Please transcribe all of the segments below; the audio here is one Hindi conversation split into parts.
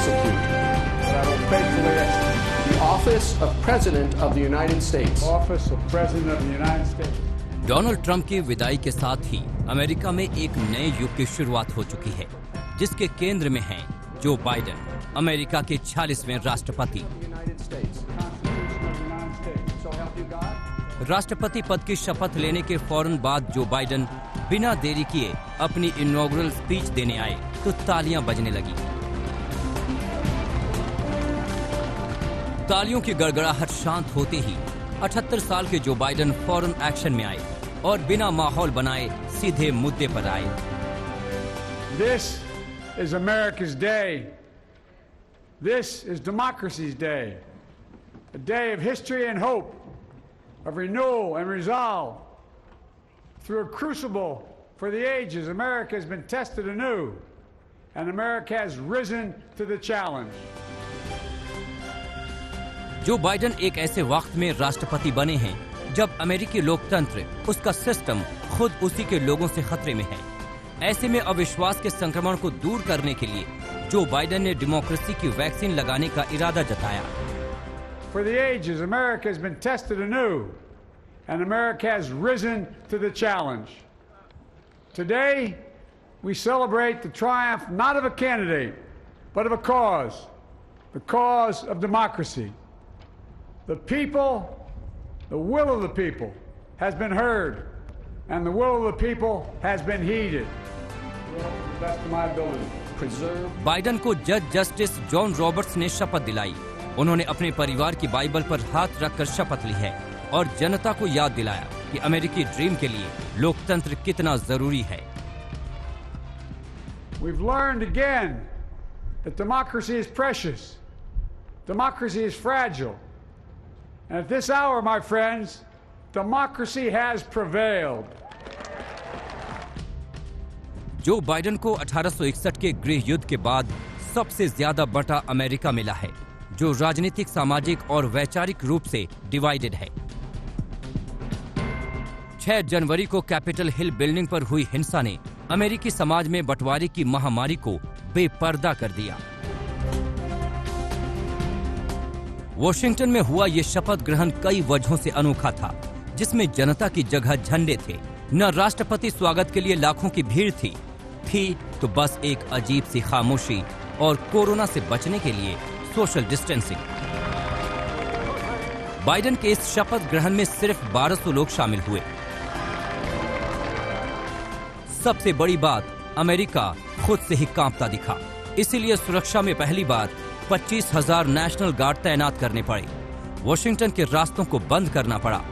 prosecute that I will faithfully execute the office of President of the United States. the office of President of the United States. Donald Trump की विदाई के साथ ही अमेरिका में एक नए युग की शुरुआत हो चुकी है, जिसके केंद्र में हैं जो बाइडेन, अमेरिका के 46वें राष्ट्रपति। राष्ट्रपति पद की शपथ लेने के फौरन बाद जो बाइडेन बिना देरी किए अपनी इनॉग्रल स्पीच देने आए तो तालियां बजने लगी। तालियों की गड़गड़ाहट शांत होते ही 78 साल के जो बाइडेन फौरन एक्शन में आए और बिना माहौल बनाए सीधे मुद्दे पर आए। This is America's day. This is democracy's day. A day of history and hope, of renewal and resolve. Through a crucible for the ages, America has been tested anew, and America has risen to the challenge. Joe Biden एक ऐसे वक्त में राष्ट्रपति बने हैं जब अमेरिकी लोकतंत्र, उसका सिस्टम खुद उसी के लोगों से खतरे में है। ऐसे में अविश्वास के संक्रमण को दूर करने के लिए जो बाइडेन ने डेमोक्रेसी की वैक्सीन लगाने का इरादा जताया। For the ages, America has been tested anew, and America has risen to the challenge. Today, we celebrate the triumph not of a candidate, but of a cause, the cause of democracy. The people, the will of the people has been heard, and the will of the people has been heeded. To the best of my ability. Biden को जज जस्टिस जॉन रॉबर्ट्स ने शपथ दिलाई। उन्होंने अपने परिवार की बाइबल पर हाथ रखकर शपथ ली है और जनता को याद दिलाया कि अमेरिकी ड्रीम के लिए लोकतंत्र कितना जरूरी है। We've learned again that democracy is precious. Democracy is fragile. And at this hour, my friends, democracy has prevailed. Joe Biden को 1861 के गृह युद्ध के बाद सबसे ज्यादा बटा अमेरिका मिला है, जो राजनीतिक, सामाजिक और वैचारिक रूप से डिवाइडेड है। 6 जनवरी को कैपिटल हिल बिल्डिंग पर हुई हिंसा ने अमेरिकी समाज में बंटवारे की महामारी को बेपर्दा कर दिया। वॉशिंगटन में हुआ ये शपथ ग्रहण कई वजहों से अनोखा था, जिसमें जनता की जगह झंडे थे, न राष्ट्रपति स्वागत के लिए लाखों की भीड़ थी तो बस एक अजीब सी खामोशी और कोरोना से बचने के लिए सोशल डिस्टेंसिंग। बाइडेन के इस शपथ ग्रहण में सिर्फ 1200 लोग शामिल हुए। सबसे बड़ी बात, अमेरिका खुद से ही कांपता दिखा, इसीलिए सुरक्षा में पहली बार 25,000 नेशनल गार्ड तैनात करने पड़े। वॉशिंगटन के रास्तों को बंद करना पड़ा।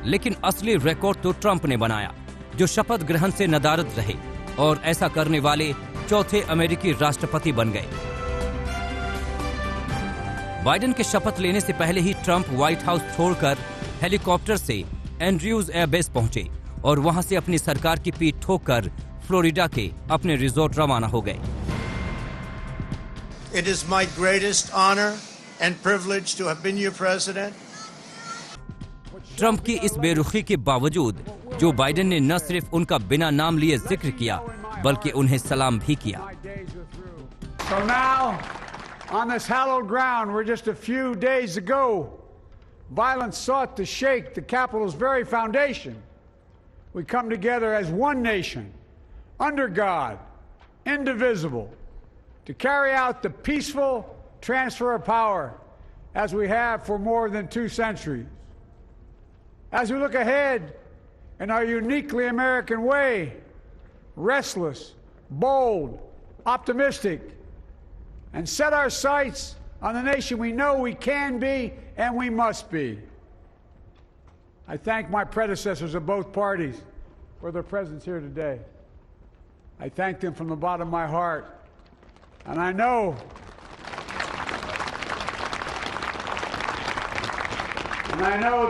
लेकिन असली रिकॉर्ड तो ट्रंप ने बनाया, जो शपथ ग्रहण से नदारद रहे और ऐसा करने वाले चौथे अमेरिकी राष्ट्रपति बन गए। बाइडेन के शपथ लेने से पहले ही ट्रंप व्हाइट हाउस छोड़कर हेलीकॉप्टर से एंड्रयूज एयरबेस पहुंचे और वहां से अपनी सरकार की पीठ ठोककर फ्लोरिडा के अपने रिजॉर्ट रवाना हो गए। It is my greatest honor and privilege to have been your president. Trump की इस बेरुखी के बावजूद जो बाइडेन ने न सिर्फ उनका बिना नाम लिए जिक्र किया, बल्कि उन्हें सलाम भी किया। So now, on this hallowed ground where just a few days ago violence sought to shake the Capitol's very foundation, we come together as one nation, under God, indivisible, to carry out the peaceful transfer of power as we have for more than 2 centuries. As we look ahead in our uniquely American way, restless, bold, optimistic, and set our sights on the nation we know we can be and we must be. I thank my predecessors of both parties for their presence here today. I thank them from the bottom of my heart. And I know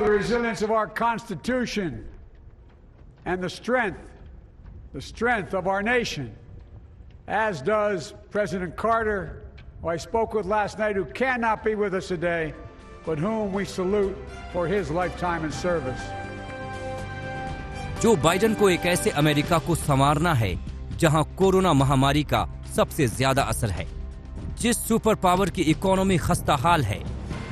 the resilience of our Constitution and the strength of our nation, as does President Carter, who I spoke with last night, who cannot be with us today, but whom we salute for his lifetime in service. Joe Biden को एक ऐसे अमेरिका को संवारना है जहां कोरोना महामारी का सबसे ज्यादा असर है। जिस सुपर पावर की इकोनॉमी खस्ताहाल है,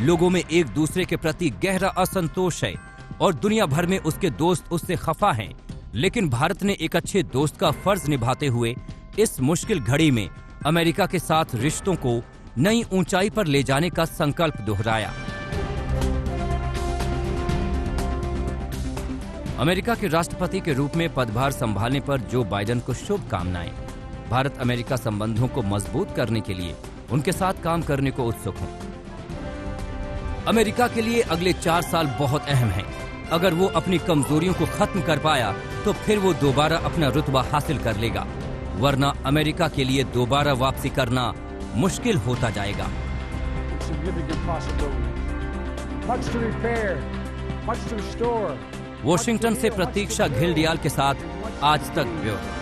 लोगों में एक दूसरे के प्रति गहरा असंतोष है और दुनिया भर में उसके दोस्त उससे खफा हैं, लेकिन भारत ने एक अच्छे दोस्त का फर्ज निभाते हुए इस मुश्किल घड़ी में अमेरिका के साथ रिश्तों को नई ऊंचाई पर ले जाने का संकल्प दोहराया। अमेरिका के राष्ट्रपति के रूप में पदभार संभालने पर जो बाइडेन को शुभकामनाएं। भारत अमेरिका संबंधों को मजबूत करने के लिए उनके साथ काम करने को उत्सुक हूं। अमेरिका के लिए अगले 4 साल बहुत अहम हैं। अगर वो अपनी कमजोरियों को खत्म कर पाया तो फिर वो दोबारा अपना रुतबा हासिल कर लेगा, वरना अमेरिका के लिए दोबारा वापसी करना मुश्किल होता जाएगा। वॉशिंगटन से प्रतीक्षा घिल्डियाल के साथ आज तक ब्यूरो।